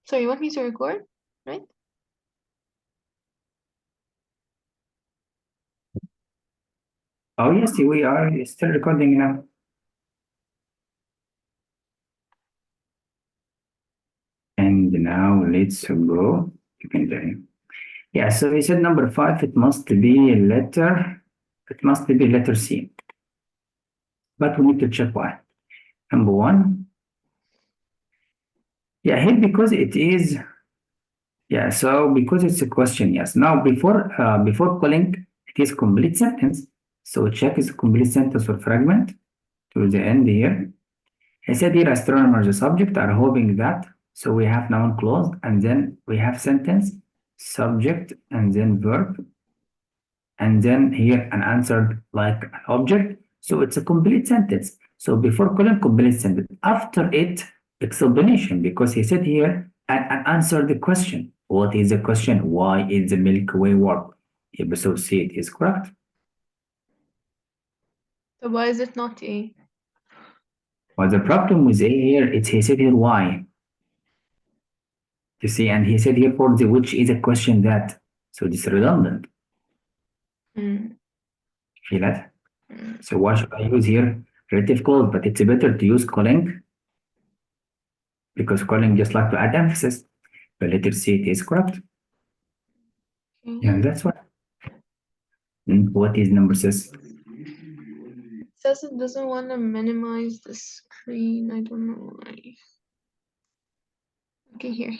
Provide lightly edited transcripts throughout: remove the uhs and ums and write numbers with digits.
So you want me to record, right? Oh, yes, we are still recording now. And now let's go. You can do. Yeah, so we said number 5, it must be letter C. But we need to check why. Number 1, yeah, here because it is, yeah, so because it's a question, yes. Now before calling, it is complete sentence. So check is a complete sentence or fragment to the end here. I said here astronomers, the subject are hoping that. So we have noun clause and then we have sentence, subject and then verb. And then here an answered like an object. So it's a complete sentence. So before calling complete sentence, after it, explanation, because he said here and answer the question. What is the question? Why is the Milky Way warm? Episode C, it is correct. So why is it not A? But the problem with A here, he said here why. You see, and he said here for the which is a question that. So this is redundant. Feel that? So why should I use here relative clause? But it's better to use calling because calling just like to add emphasis. The letter C it is correct. Yeah, that's what. What is number 6? It says it doesn't want to minimize the screen. I don't know why. Okay, here.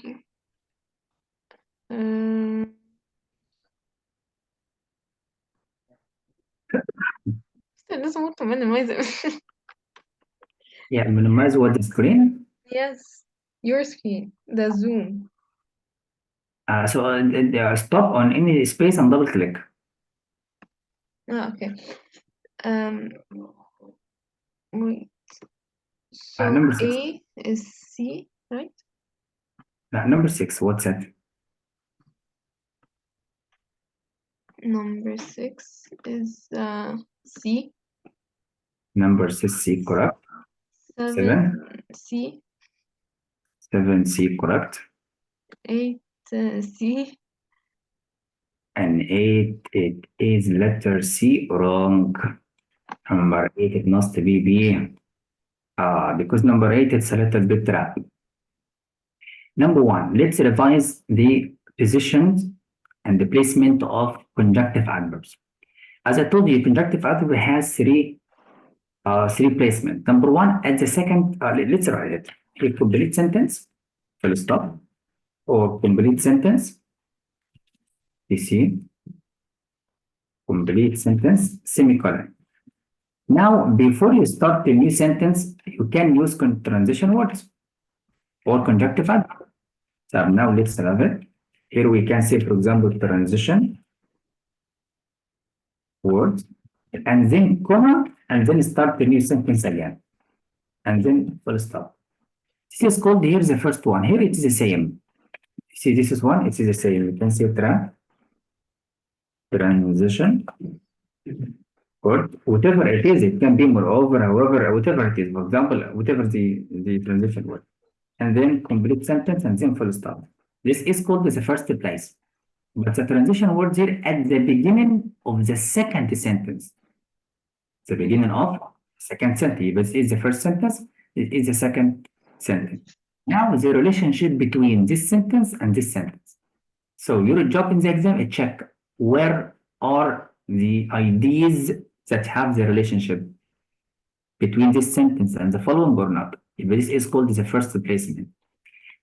It doesn't want to minimize it. Yeah, minimize what the screen. Yes, your screen, the zoom. Stop on any space and double click. Okay. Wait. So Number 6. A is C, right? Number 6. What's it? Number 6 is C. Number 6 C correct. 7 C. 7 C correct. 8 C. And 8 it is letter C wrong. Number 8 it must be B. Because number 8 it's a little bit trap. Number 1, let's revise the positions and the placement of conjunctive adverbs. As I told you, conjunctive adverb has three placement. Number 1, at the second, let's write it. A complete sentence, full stop, or complete sentence. You see, complete sentence, semicolon. Now, before you start the new sentence, you can use transition words or conjunctive adverb. So now let's have it. Here we can say, for example, transition word, and then comma, and then start the new sentence again, and then full stop. This is called, here's the first one. Here it is the same. See, this is one, it is the same. You can say transition or whatever it is. It can be moreover, however, whatever it is. For example, whatever the transition word, and then complete sentence, and then full stop. This is called the first place. But the transition word here at the beginning of the second sentence. The beginning of second sentence. This is the first sentence. This is the second sentence. Now the relationship between this sentence and this sentence. So your job in the exam is check where are the ideas that have the relationship between this sentence and the following or not. This is called the first placement.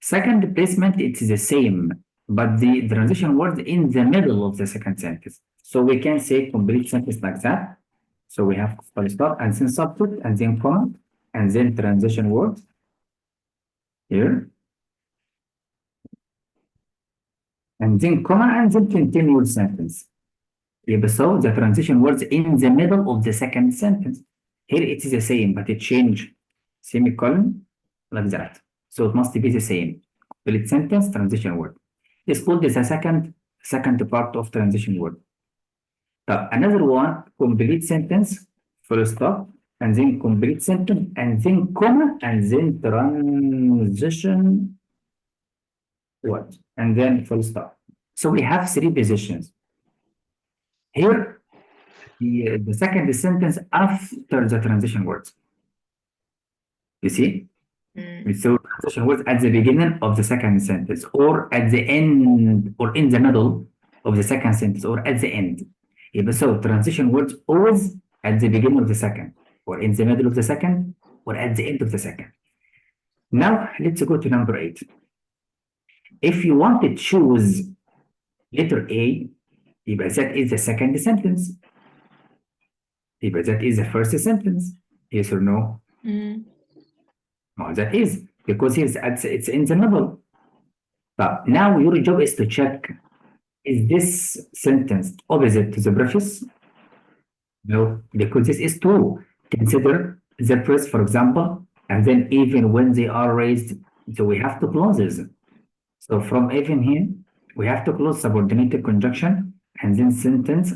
Second placement, it is the same, but the transition word in the middle of the second sentence. So we can say complete sentence like that. So we have full stop and then subject and then comma and then transition word here. And then comma and then continued sentence. So the transition words in the middle of the second sentence. Here it is the same, but it changed semicolon like that. So it must be the same. Complete sentence, transition word. It's called the second part of transition word. Another one, complete sentence, full stop, and then complete sentence, and then comma, and then transition word, and then full stop. So we have three positions. Here, the second sentence after the transition words. You see? So transition words at the beginning of the second sentence, or at the end, or in the middle of the second sentence, or at the end. So transition words always at the beginning of the second, or in the middle of the second, or at the end of the second. Now let's go to number 8. If you want to choose letter A, that is the second sentence. That is the first sentence. Yes or no? No, that is, because it's in the middle. But now your job is to check, is this sentence opposite to the previous? No, because this is true. Consider the press, for example, and then even when they are raised, so we have to close this. So from even here, we have to close subordinated conjunction, and then sentence,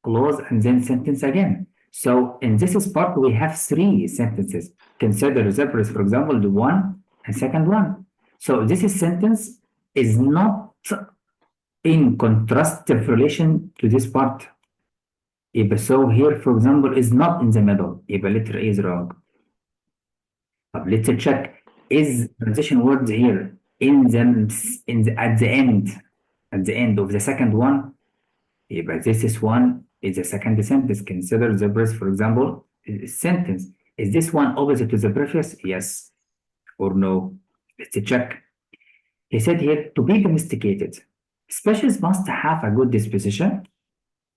close, and then sentence again. So in this part, we have 3 sentences. Consider the press, for example, the one and second one. So this sentence is not in contrastive relation to this part. So here, for example, is not in the middle. Letter A is wrong. But let's check, is transition words here at the end of the second one? This is one is the second sentence. Consider the press, for example, sentence. Is this one opposite to the previous? Yes or no? Let's check. He said here, to be domesticated, species must have a good disposition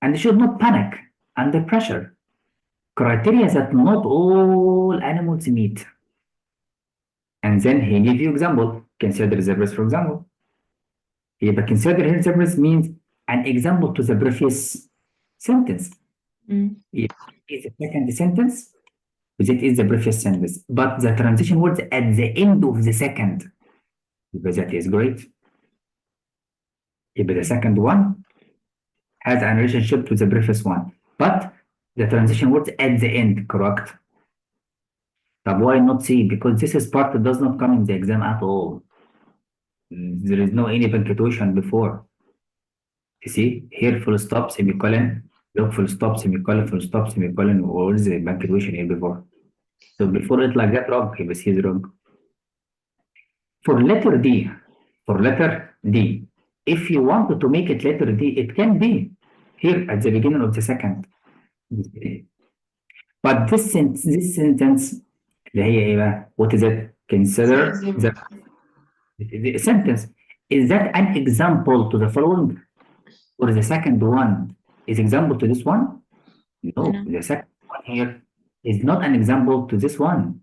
and should not panic under pressure. Criteria that not all animals meet. And then he give you example. Consider zebras, for example. But consider here zebras means an example to the previous sentence. It's the second sentence, that is the previous sentence. But the transition words at the end of the second, because that is great. But the second one has a relationship to the previous one. But the transition words at the end, correct? But why not C? Because this is part that does not come in the exam at all. There is no any punctuation before. You see, here full stop, semicolon, look full stop, semicolon, or the punctuation here before. So before it like that wrong, but he's wrong. For letter D, if you wanted to make it letter D, it can be here at the beginning of the second. But this sentence, what is it? Consider the sentence. Is that an example to the following? Or the second one is example to this one? No, the second one here is not an example to this one.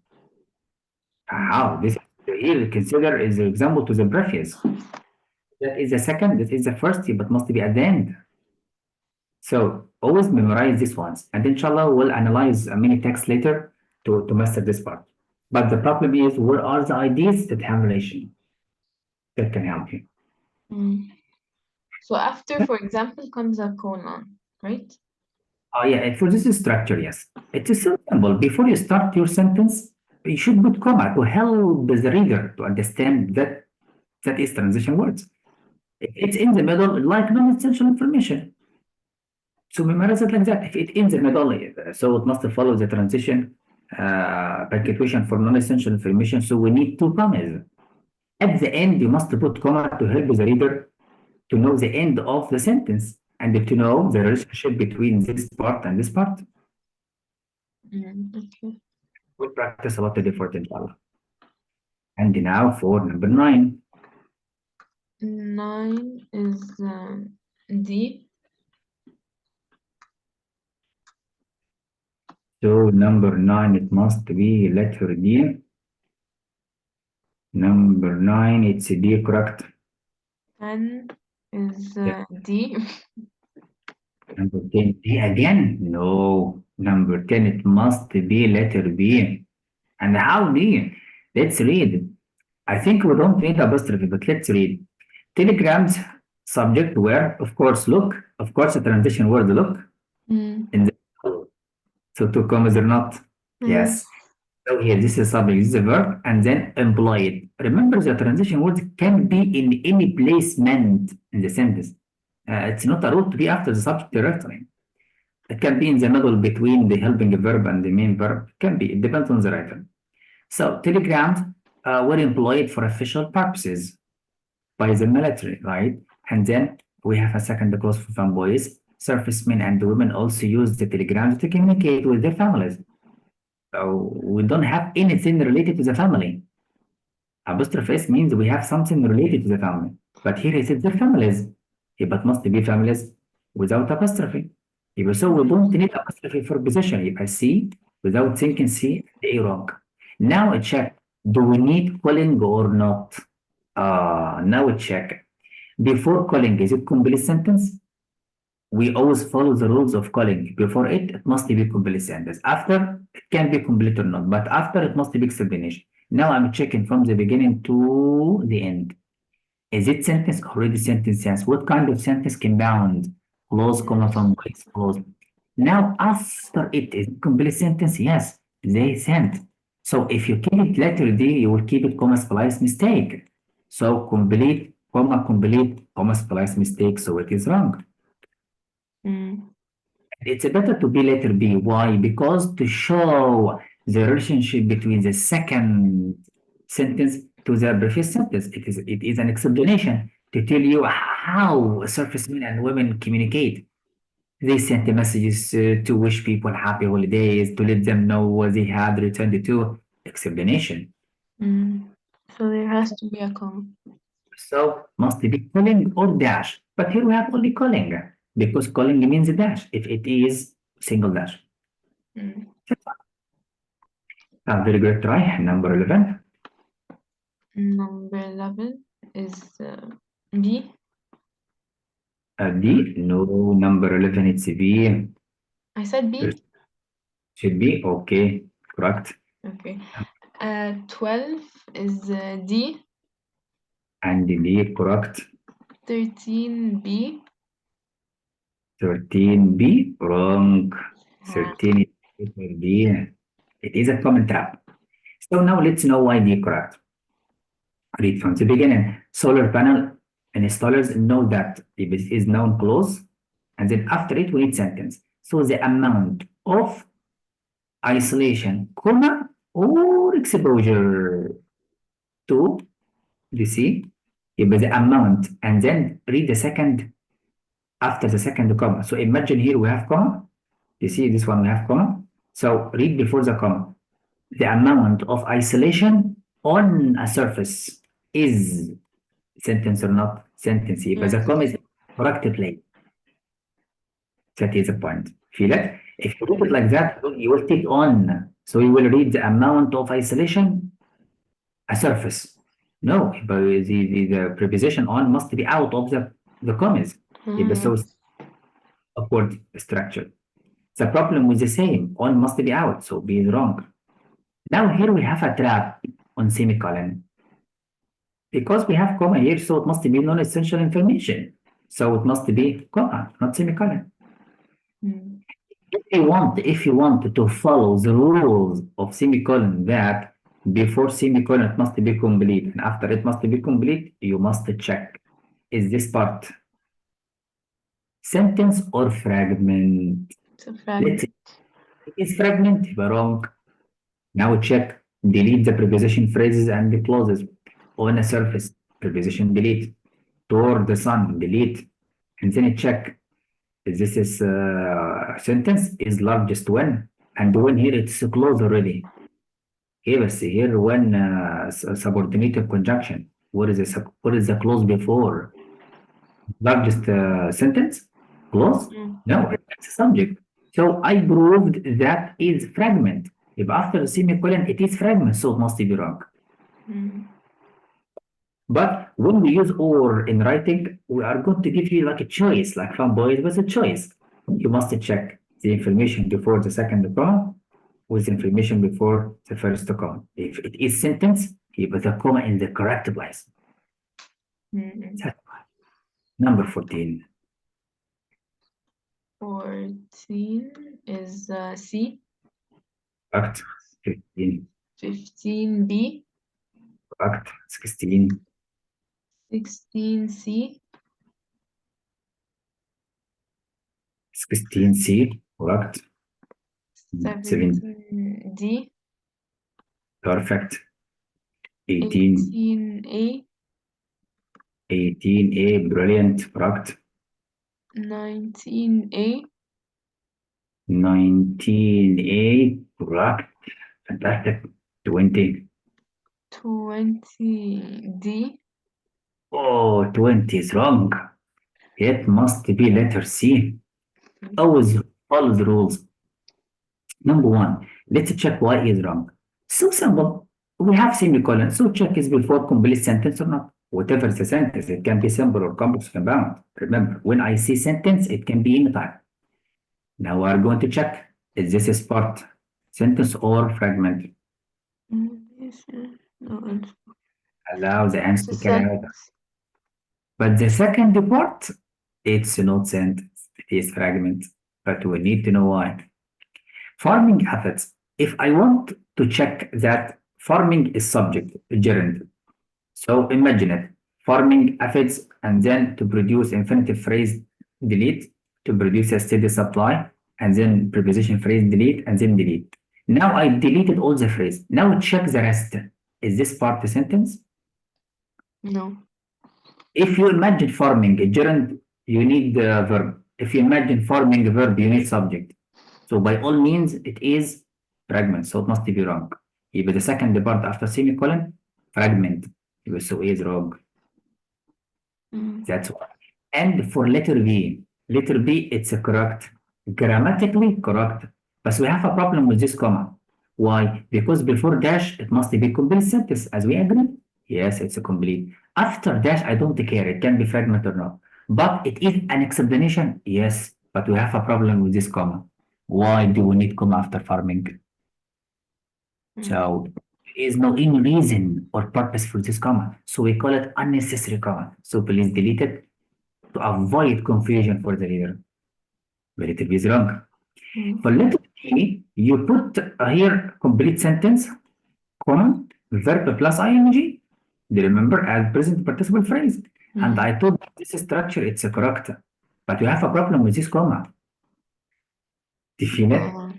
How? This here consider is an example to the previous. That is the second, that is the first, but must be at the end. So always memorize these ones, and inshallah we'll analyze many texts later to master this part. But the problem is, where are the ideas that have relation that can help you? So after, for example, comes a colon, right? Oh yeah, for this structure, yes. It is so simple. Before you start your sentence, you should put comma to help the reader to understand that that is transition words. If it's in the middle, like non-essential information. So memorize it like that. If it's in the middle, so it must follow the transition punctuation for non-essential information. So we need 2 commas. At the end, you must put comma to help the reader to know the end of the sentence and to know the relationship between this part and this part. Okay. We'll practice a lot of effort, inshallah. And now for number 9. 9 is D. So number 9, it must be letter D. Number 9, it's D, correct? 10 is D. Number 10, D again? No. Number 10, it must be letter B. And how D? Let's read. I think we don't need apostrophe, but let's read. Telegrams subject where, of course, look. Of course, a transition word, look. In the, so 2 commas or not? Yes. So here, this is subject, this is a verb, and then employed. Remember, the transition words can be in any placement in the sentence. It's not a rule to be after the subject directly. It can be in the middle between the helping verb and the main verb. It can be. It depends on the writer. So telegrams were employed for official purposes by the military, right? And then we have a second clause for fanboys. Servicemen and women also use the telegrams to communicate with their families. So we don't have anything related to the family. Apostrophe S means we have something related to the family. But here it is the families. But must be families without apostrophe. So we don't need apostrophe for possession. If I C without thinking C, A wrong. Now check. Do we need calling or not? Now check. Before calling, is it complete sentence? We always follow the rules of calling. Before it must be complete sentence. After, it can be complete or not, but after it must be explanation. Now I'm checking from the beginning to the end. Is it sentence already sentence? Yes. What kind of sentence? Compound, close, comma, from close. Now after it is complete sentence, yes, they sent. So if you keep it letter D, you will keep it comma splice mistake. So complete, comma splice mistake, so it is wrong. It's better to be letter B. Why? Because to show the relationship between the second sentence to the previous sentence, it is an explanation to tell you how servicemen and women communicate. They sent the messages to wish people happy holidays, to let them know what they had returned to. Explanation. So there has to be a comma. So must be calling or dash. But here we have only calling because calling means dash if it is single dash. Very good try. Number 11. Number 11 is B. D. No, number 11 it's B. I said B. Should be okay. Correct. Okay. 12 is D. And D. Correct. 13B. 13B. Wrong. 13 is B. It is a common trap. So now let's know why D correct. Read from the beginning. Solar panel installers know that if it is noun clause, and then after it we need sentence. So the amount of isolation, comma, or exposure to DC, يبقى the amount, and then read the second after the second comma. So imagine here we have comma. You see this one we have comma. So read before the comma. The amount of isolation on a surface is sentence or not sentence. But the comma is correctly. That is the point. Feel it? If you read it like that, you will take on. So you will read the amount of isolation, a surface. No, but the preposition on must be out of the commas. So upward structure. The problem with the same, on must be out, so B is wrong. Now here we have a trap on semicolon. Because we have comma here, so it must be non-essential information. So it must be comma, not semicolon. If you want to follow the rules of semicolon, that before semicolon it must be complete, and after it must be complete, you must check, is this part sentence or fragment? It's a fragment. It is fragment, wrong. Now check, delete the preposition phrases and the clauses. On a surface, preposition delete. Toward the sun, delete. And then check, this is sentence is largest when, and when here it's a clause already. Here when subordinated conjunction. What is the clause before? Largest sentence? Clause? No, it's a subject. So I proved that is fragment. If after the semicolon it is fragment, so it must be wrong. But when we use or in writing, we are going to give you like a choice, like fanboys was a choice. You must check the information before the second comma with information before the first comma. If it is sentence, you put a comma in the correct place. Number 14. 14 is C. Correct. 15. 15B, correct. 16, 16C, 16C, correct. 7, 17D, perfect. 18, 18A, 18A, brilliant, correct. 19A, 19A, correct. Fantastic. 20. 20D, Oh, 20 is wrong. It must be letter C. Always follow the rules. Number one, let's check why is wrong. So simple. We have semicolon, so check is before complete sentence or not. Whatever the sentence, it can be simple or complex compound. Remember, when I say sentence, it can be any type. Now we are going to check, is this a part sentence or fragment? No, Allow the answer it's to a carry out. sentence. But the second part, it's not sentence, it is fragment. But we need to know why. Farming efforts. If I want to check that farming is subject, gerund. So imagine it. Farming efforts and then to produce infinitive phrase delete, to produce a steady supply, and then preposition phrase delete, and then delete. Now I deleted all the phrase. Now check the rest. Is this part a sentence? No. If you imagine farming a gerund, you need the verb. If you imagine farming a verb, you need subject. So by all means, it is fragment. So it must be wrong. If the second part after semicolon, fragment. So is wrong. That's why. And for letter B, it's a correct, grammatically correct. But we have a problem with this comma. Why? Because before dash, it must be complete sentence, as we agree. Yes, it's a complete. After dash, I don't care. It can be fragment or not. But it is an explanation. Yes, but we have a problem with this comma. Why do we need comma after farming? So there is no any reason or purpose for this comma. So we call it unnecessary comma. So please delete it to avoid confusion for the reader. But it is wrong. For letter E, you put here complete sentence, comma, verb plus ing. Do you remember as present participle phrase? And I thought this structure it's a correct, but you have a problem with this comma. Definite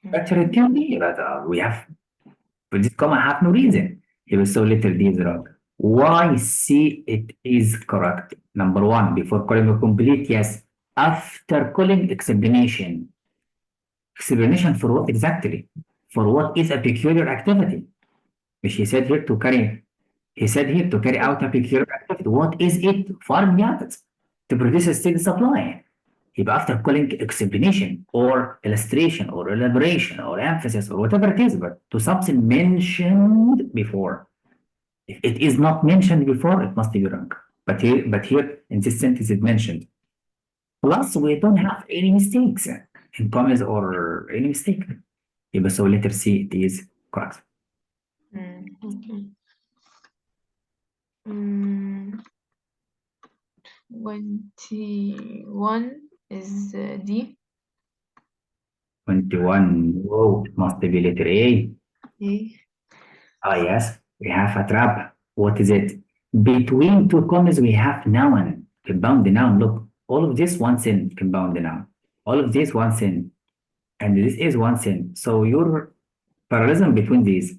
structure it can be, but we have, but this comma have no reason. Here is so little D is wrong. Why C it is correct? Number one, before calling a complete, yes. After calling explanation. Explanation for what exactly? For what is a peculiar activity? Which he said here to carry. He said here to carry out a peculiar activity. What is it? Farm methods to produce a steady supply. يبقى after calling explanation or illustration or elaboration or emphasis or whatever it is, but to something mentioned before. If it is not mentioned before, it must be wrong. But here in this sentence it mentioned. Plus we don't have any mistakes in commas or any mistake. يبقى so letter C it is correct. Okay. 21 is D. 21. Whoa, it must be letter A. Ah, yes, we have a trap. What is it? Between two commas, we have noun, compound noun. Look, all of this one sin, compound noun. All of this one sin. And this is one sin. So your parallelism between these.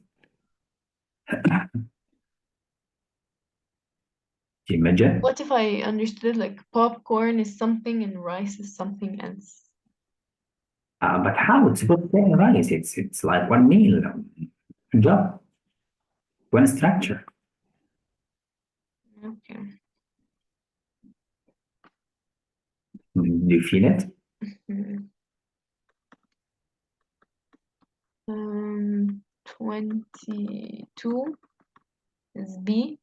Imagine. What if I understood like popcorn is something and rice is something else? But how it's good thing, rice? It's like one meal, job, one structure. Okay. Do you feel it? 22 is B.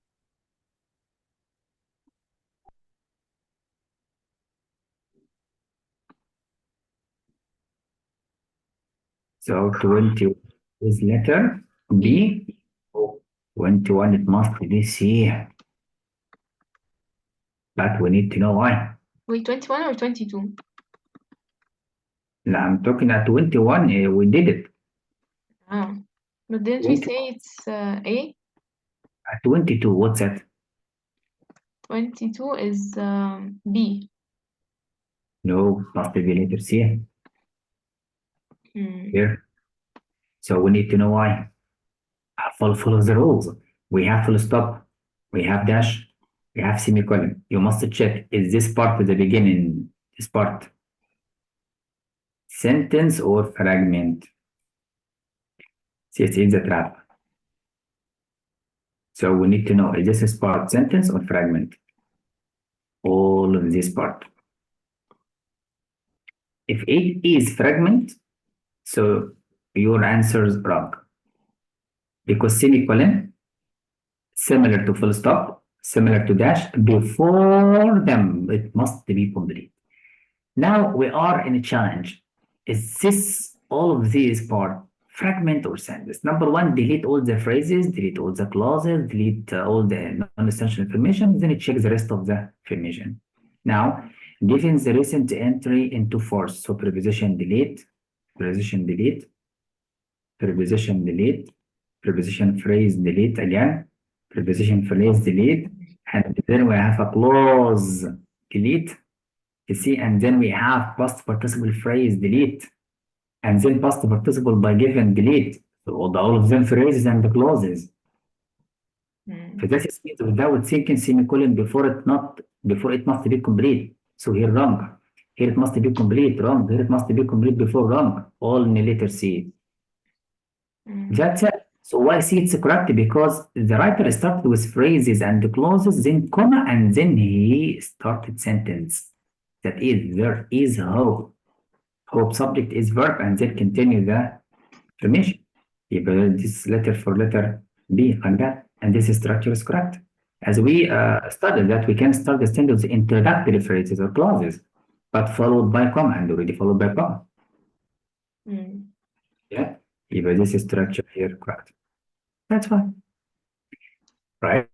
So 20 is letter B. 21 it must be C. But we need to know why. Wait, 21 or 22? No, I'm talking at 21. We did it. Oh. But didn't we say it's A? 22, what's that? 22 is B. No, must be the letter C Hmm. here. So we need to know why. Follow the rules. We have full stop, we have dash, we have semicolon. You must check, is this part at the beginning, this part, sentence or fragment? See, it's in the trap. So we need to know, is this part sentence or fragment? All of this part. If it is fragment, so your answer is wrong. Because semicolon, similar to full stop, similar to dash, before them, it must be complete. Now we are in a challenge. Is this all of these part fragment or sentence? Number one, delete all the phrases, delete all the clauses, delete all the non-essential information, then it checks the rest of the information. Now, given the recent entry into force, so preposition delete, preposition delete, preposition delete, preposition phrase delete again, preposition phrase delete, and then we have a clause delete. You see, and then we have past participle phrase delete, and then past participle by given delete. So all of them phrases and the clauses. So that is means without thinking semicolon before it must be complete. So here wrong. Here it must be complete, wrong. Here it must be complete before wrong. All in the letter C. That's it. So why C it's correct? Because the writer started with phrases and clauses, then comma, and then he started sentence. That is, there is hope. Hope subject is verb, and then continue the information. This letter for letter B like that, and this structure is correct. As we studied that, we can start the sentence with introductory phrases or clauses, but followed by comma, and already followed by comma. Yeah, this structure here correct. That's fine, right?